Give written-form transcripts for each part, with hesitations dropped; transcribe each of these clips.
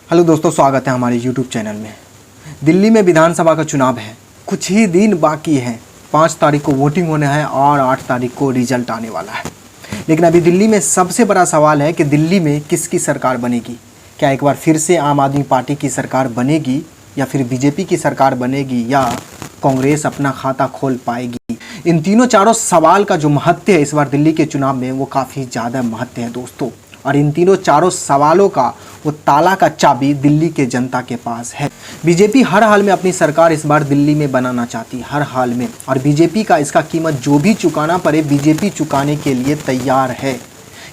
Hello दोस्तों, स्वागत है हमारे YouTube चैनल में। दिल्ली में विधानसभा का चुनाव है, कुछ ही दिन बाकी है। 5 तारीख को वोटिंग होने है और 8 तारीख को रिजल्ट आने वाला है। लेकिन अभी दिल्ली में सबसे बड़ा सवाल है कि दिल्ली में किसकी सरकार बनेगी। क्या एक बार फिर से आम आदमी पार्टी की सरकार बनेगी या फिर बीजेपी की सरकार बनेगी या कांग्रेस अपना खाता खोल पाएगी। इन तीनों चारों सवाल का जो महत्व है इस बार दिल्ली के चुनाव में वो काफ़ी ज़्यादा महत्व है दोस्तों। और इन तीनों चारों सवालों का वो ताला का चाबी दिल्ली के जनता के पास है। बीजेपी हर हाल में अपनी सरकार इस बार दिल्ली में बनाना चाहती है, हर हाल में। और बीजेपी का इसका कीमत जो भी चुकाना पड़े बीजेपी चुकाने के लिए तैयार है।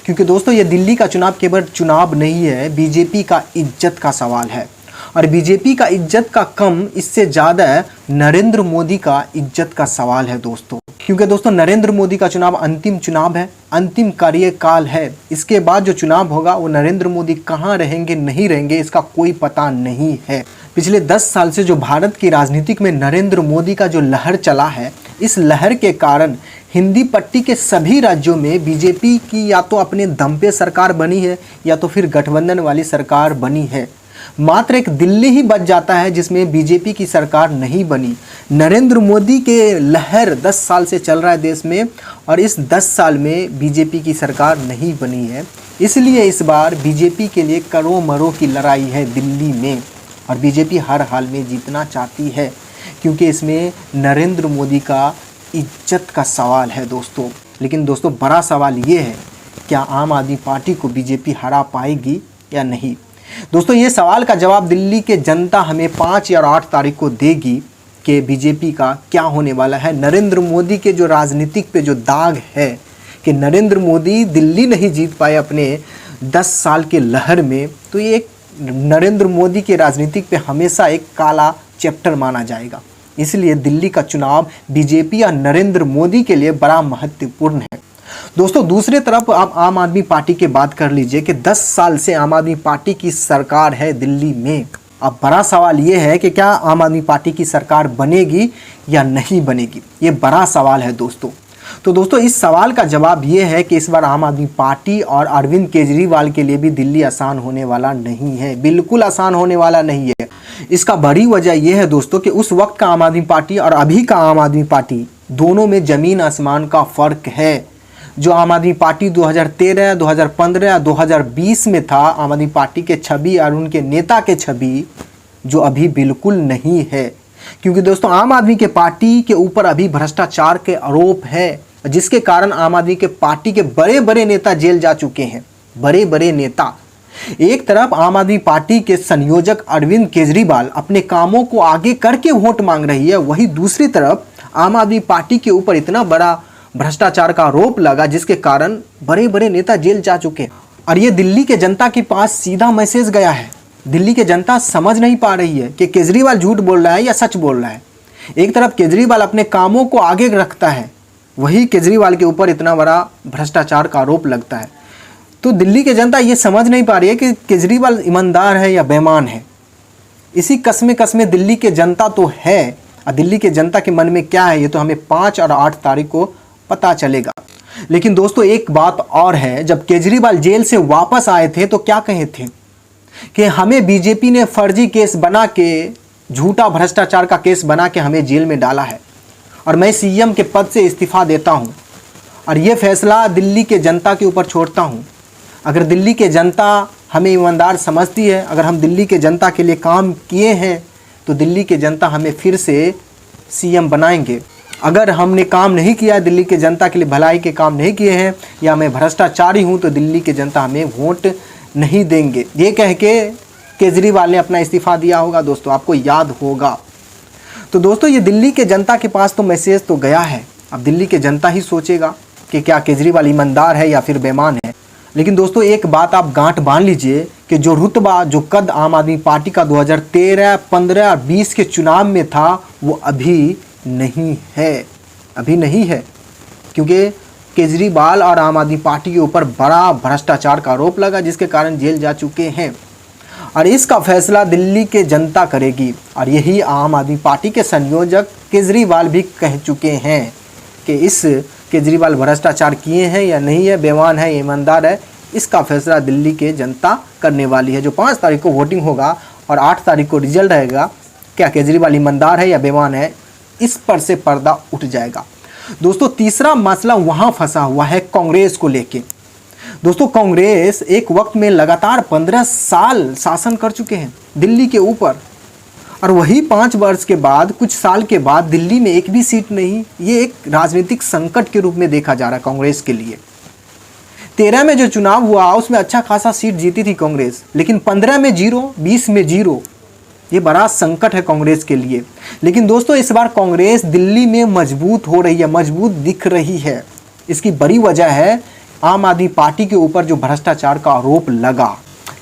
क्योंकि दोस्तों ये दिल्ली का चुनाव केवल चुनाव नहीं है, बीजेपी का इज्जत का सवाल है। और बीजेपी का इज्जत का कम इससे ज़्यादा नरेंद्र मोदी का इज्जत का सवाल है दोस्तों। क्योंकि दोस्तों नरेंद्र मोदी का चुनाव अंतिम चुनाव है, अंतिम कार्यकाल है। इसके बाद जो चुनाव होगा वो नरेंद्र मोदी कहाँ रहेंगे नहीं रहेंगे इसका कोई पता नहीं है। पिछले 10 साल से जो भारत की राजनीतिक में नरेंद्र मोदी का जो लहर चला है, इस लहर के कारण हिंदी पट्टी के सभी राज्यों में बीजेपी की या तो अपने दम पे सरकार बनी है या तो फिर गठबंधन वाली सरकार बनी है। मात्र एक दिल्ली ही बच जाता है जिसमें बीजेपी की सरकार नहीं बनी। नरेंद्र मोदी के लहर 10 साल से चल रहा है देश में और इस 10 साल में बीजेपी की सरकार नहीं बनी है। इसलिए इस बार बीजेपी के लिए करों मरों की लड़ाई है दिल्ली में। और बीजेपी हर हाल में जीतना चाहती है क्योंकि इसमें नरेंद्र मोदी का इज्जत का सवाल है दोस्तों। लेकिन दोस्तों बड़ा सवाल ये है, क्या आम आदमी पार्टी को बीजेपी हरा पाएगी या नहीं। दोस्तों ये सवाल का जवाब दिल्ली के जनता हमें 5 या 8 तारीख को देगी कि बीजेपी का क्या होने वाला है। नरेंद्र मोदी के जो राजनीतिक पे जो दाग है कि नरेंद्र मोदी दिल्ली नहीं जीत पाए अपने 10 साल के लहर में, तो ये एक नरेंद्र मोदी के राजनीतिक पे हमेशा एक काला चैप्टर माना जाएगा। इसलिए दिल्ली का चुनाव बीजेपी या नरेंद्र मोदी के लिए बड़ा महत्वपूर्ण है दोस्तों। दूसरे तरफ आप आम आदमी पार्टी की बात कर लीजिए कि 10 साल से आम आदमी पार्टी की सरकार है दिल्ली में। अब बड़ा सवाल ये है कि क्या आम आदमी पार्टी की सरकार बनेगी या नहीं बनेगी, ये बड़ा सवाल है दोस्तों। तो दोस्तों इस सवाल का जवाब ये है कि इस बार आम आदमी पार्टी और अरविंद केजरीवाल के लिए भी दिल्ली आसान होने वाला नहीं है, बिल्कुल आसान होने वाला नहीं है। इसका बड़ी वजह यह है दोस्तों कि उस वक्त का आम आदमी पार्टी और अभी का आम आदमी पार्टी दोनों में ज़मीन आसमान का फ़र्क है। जो आम आदमी पार्टी 2013, 2015, 2020 में था, आम आदमी पार्टी के छवि और उनके नेता के छवि जो अभी बिल्कुल नहीं है। क्योंकि दोस्तों आम आदमी के पार्टी के ऊपर अभी भ्रष्टाचार के आरोप है, जिसके कारण आम आदमी के पार्टी के बड़े बड़े नेता जेल जा चुके हैं। बड़े बड़े नेता, एक तरफ आम आदमी पार्टी के संयोजक अरविंद केजरीवाल अपने कामों को आगे करके वोट मांग रही है, वहीं दूसरी तरफ आम आदमी पार्टी के ऊपर इतना बड़ा भ्रष्टाचार का आरोप लगा जिसके कारण बड़े बड़े नेता जेल जा चुके हैं। और ये दिल्ली के जनता के पास सीधा मैसेज गया है। दिल्ली के जनता समझ नहीं पा रही है कि केजरीवाल झूठ बोल रहा है या सच बोल रहा है। एक तरफ केजरीवाल अपने कामों को आगे रखता है, वही केजरीवाल के ऊपर इतना बड़ा भ्रष्टाचार का आरोप लगता है। तो दिल्ली की जनता ये समझ नहीं पा रही है कि केजरीवाल ईमानदार है या बेईमान है। इसी कस्मे कस्मे दिल्ली के जनता तो है, और दिल्ली के जनता के मन में क्या है ये तो हमें 5 और 8 तारीख को पता चलेगा। लेकिन दोस्तों एक बात और है, जब केजरीवाल जेल से वापस आए थे तो क्या कहे थे कि हमें बीजेपी ने फर्जी केस बना के, झूठा भ्रष्टाचार का केस बना के हमें जेल में डाला है और मैं सीएम के पद से इस्तीफा देता हूं और ये फैसला दिल्ली के जनता के ऊपर छोड़ता हूं। अगर दिल्ली के जनता हमें ईमानदार समझती है, अगर हम दिल्ली के जनता के लिए काम किए हैं तो दिल्ली के जनता हमें फिर से सीएम बनाएंगे। अगर हमने काम नहीं किया, दिल्ली के जनता के लिए भलाई के काम नहीं किए हैं या मैं भ्रष्टाचारी हूं तो दिल्ली के जनता हमें वोट नहीं देंगे। ये कह के केजरीवाल ने अपना इस्तीफा दिया होगा दोस्तों, आपको याद होगा। तो दोस्तों ये दिल्ली के जनता के पास तो मैसेज तो गया है। अब दिल्ली के जनता ही सोचेगा कि क्या केजरीवाल ईमानदार है या फिर बेईमान है। लेकिन दोस्तों एक बात आप गांठ बांध लीजिए कि जो रुतबा, जो कद आम आदमी पार्टी का 2013, 15 और 20 के चुनाव में था वो अभी नहीं है, अभी नहीं है। क्योंकि केजरीवाल और आम आदमी पार्टी के ऊपर बड़ा भ्रष्टाचार का आरोप लगा जिसके कारण जेल जा चुके हैं और इसका फैसला दिल्ली के जनता करेगी। और यही आम आदमी पार्टी के संयोजक केजरीवाल भी कह चुके हैं कि इस केजरीवाल भ्रष्टाचार किए हैं या नहीं है, बेईमान है, ईमानदार है, इसका फैसला दिल्ली के जनता करने वाली है। जो 5 तारीख को वोटिंग होगा और 8 तारीख को रिजल्ट रहेगा, क्या केजरीवाल ईमानदार है या बेईमान है, इस पर से पर्दा उठ जाएगा। दोस्तों तीसरा मसला वहाँ फंसा हुआ है कांग्रेस को लेके। दोस्तों कांग्रेस एक वक्त में लगातार 15 साल शासन कर चुके हैं दिल्ली के ऊपर, और वही 5 वर्ष के बाद, कुछ साल के बाद दिल्ली में एक भी सीट नहीं। ये एक राजनीतिक संकट के रूप में देखा जा रहा है कांग्रेस के लिए। 13 में जो चुनाव हुआ उसमें अच्छा खासा सीट जीती थी कांग्रेस, लेकिन 15 में 0, 20 में 0। ये बड़ा संकट है कांग्रेस के लिए। लेकिन दोस्तों इस बार कांग्रेस दिल्ली में मजबूत हो रही है, मजबूत दिख रही है। इसकी बड़ी वजह है आम आदमी पार्टी के ऊपर जो भ्रष्टाचार का आरोप लगा।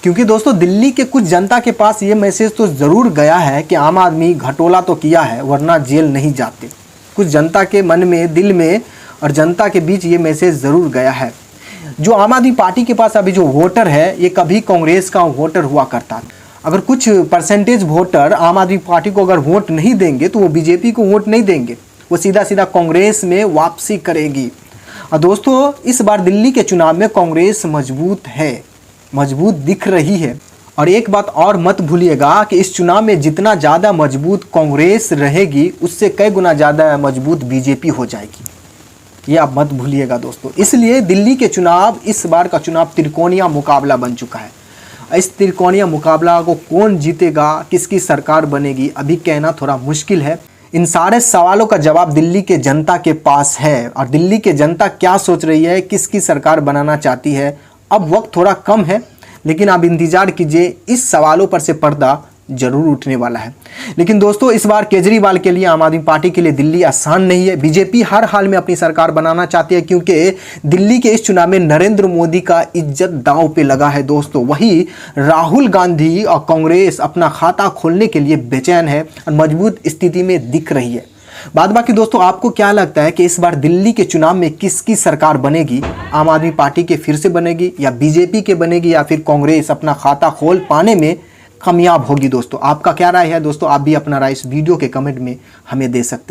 क्योंकि दोस्तों दिल्ली के कुछ जनता के पास ये मैसेज तो ज़रूर गया है कि आम आदमी घटोला तो किया है वरना जेल नहीं जाते। कुछ जनता के मन में, दिल में और जनता के बीच ये मैसेज ज़रूर गया है। जो आम आदमी पार्टी के पास अभी जो वोटर है, ये कभी कांग्रेस का वोटर हुआ करता था। अगर कुछ परसेंटेज वोटर आम आदमी पार्टी को अगर वोट नहीं देंगे तो वो बीजेपी को वोट नहीं देंगे, वो सीधा सीधा कांग्रेस में वापसी करेगी। और दोस्तों इस बार दिल्ली के चुनाव में कांग्रेस मजबूत है, मजबूत दिख रही है। और एक बात और मत भूलिएगा कि इस चुनाव में जितना ज़्यादा मजबूत कांग्रेस रहेगी, उससे कई गुना ज़्यादा मजबूत बीजेपी हो जाएगी। ये आप मत भूलिएगा दोस्तों। इसलिए दिल्ली के चुनाव, इस बार का चुनाव त्रिकोणीय मुकाबला बन चुका है। इस त्रिकोणीय मुकाबला को कौन जीतेगा, किसकी सरकार बनेगी, अभी कहना थोड़ा मुश्किल है। इन सारे सवालों का जवाब दिल्ली के जनता के पास है। और दिल्ली के जनता क्या सोच रही है, किसकी सरकार बनाना चाहती है, अब वक्त थोड़ा कम है, लेकिन आप इंतजार कीजिए, इस सवालों पर से पर्दा जरूर उठने वाला है। लेकिन दोस्तों इस बार केजरीवाल के लिए, आम आदमी पार्टी के लिए दिल्ली आसान नहीं है। बीजेपी हर हाल में अपनी सरकार बनाना चाहती है, क्योंकि दिल्ली के इस चुनाव में नरेंद्र मोदी का इज्जत दांव पे लगा है दोस्तों। वही राहुल गांधी और कांग्रेस अपना खाता खोलने के लिए बेचैन है और मजबूत स्थिति में दिख रही है। बाद बाकी दोस्तों आपको क्या लगता है कि इस बार दिल्ली के चुनाव में किसकी सरकार बनेगी? आम आदमी पार्टी के फिर से बनेगी, या बीजेपी के बनेगी, या फिर कांग्रेस अपना खाता खोल पाने में कामयाब होगी? दोस्तों आपका क्या राय है? दोस्तों आप भी अपना राय इस वीडियो के कमेंट में हमें दे सकते हैं।